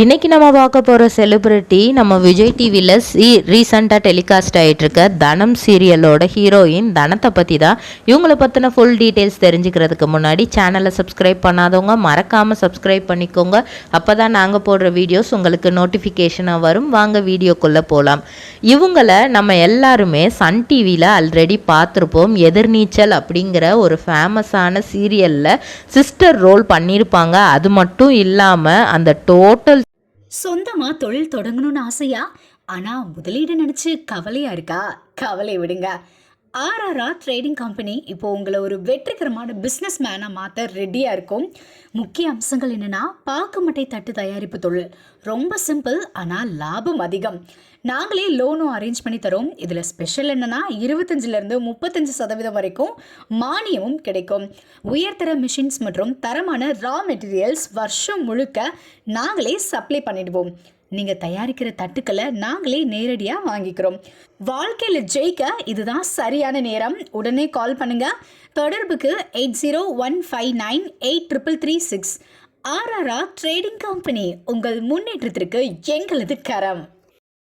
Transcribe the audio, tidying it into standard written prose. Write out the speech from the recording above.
இன்றைக்கி நம்ம பார்க்க போகிற செலிப்ரிட்டி நம்ம விஜய் டிவியில் ரீசெண்டாக டெலிகாஸ்ட் ஆகிட்டுருக்க தனம் சீரியலோட ஹீரோயின் தனத்தை பற்றி தான். இவங்களை பற்றின ஃபுல் டீட்டெயில்ஸ் தெரிஞ்சுக்கிறதுக்கு முன்னாடி சேனலை சப்ஸ்கிரைப் பண்ணாதவங்க மறக்காமல் சப்ஸ்கிரைப் பண்ணிக்கோங்க. அப்போ தான் நாங்கள் போடுற வீடியோஸ் உங்களுக்கு நோட்டிஃபிகேஷனாக வரும். வாங்க வீடியோக்குள்ளே போகலாம். இவங்களை நம்ம எல்லாருமே சன் டிவியில் ஆல்ரெடி பார்த்துருப்போம். எதிர்நீச்சல் அப்படிங்கிற ஒரு ஃபேமஸான சீரியலில் சிஸ்டர் ரோல் பண்ணியிருப்பாங்க. அது மட்டும் இல்லாமல் அந்த டோட்டல் சொந்தமா தொழில் தொடங்கணும்னு ஆசையா, ஆனா முதலீடு நினைச்சு கவலையா இருக்கா? கவலை விடுங்க. ஆர்ஆர்ஆர் ட்ரேடிங் கம்பெனி இப்போ உங்களை ஒரு வெற்றிகரமான பிஸ்னஸ் மேனாக மாற்ற ரெடியாக இருக்கும். முக்கிய அம்சங்கள் என்னென்னா, பாக்குமட்டை தட்டு தயாரிப்பு தொழில் ரொம்ப சிம்பிள், ஆனால் லாபம் அதிகம். நாங்களே லோனும் அரேஞ்ச் பண்ணி தரோம். இதில் ஸ்பெஷல் என்னென்னா 25% 35% வரைக்கும் மானியமும் கிடைக்கும். உயர்தர மிஷின்ஸ் மற்றும் தரமான ரா மெட்டீரியல்ஸ் வருஷம் முழுக்க நாங்களே சப்ளை பண்ணிடுவோம். நீங்கள் தயாரிக்கிற தட்டுக்களை நாங்களே நேரடியாக வாங்கிக்கிறோம். வாழ்க்கையில் ஜெயிக்க இதுதான் சரியான நேரம். உடனே கால் பண்ணுங்க. தொடர்புக்கு 8015983336. ஆர்ஆர்ஆர் ட்ரேடிங் கம்பெனி, உங்கள் முன்னேற்றத்திற்கு எங்களது கரம்.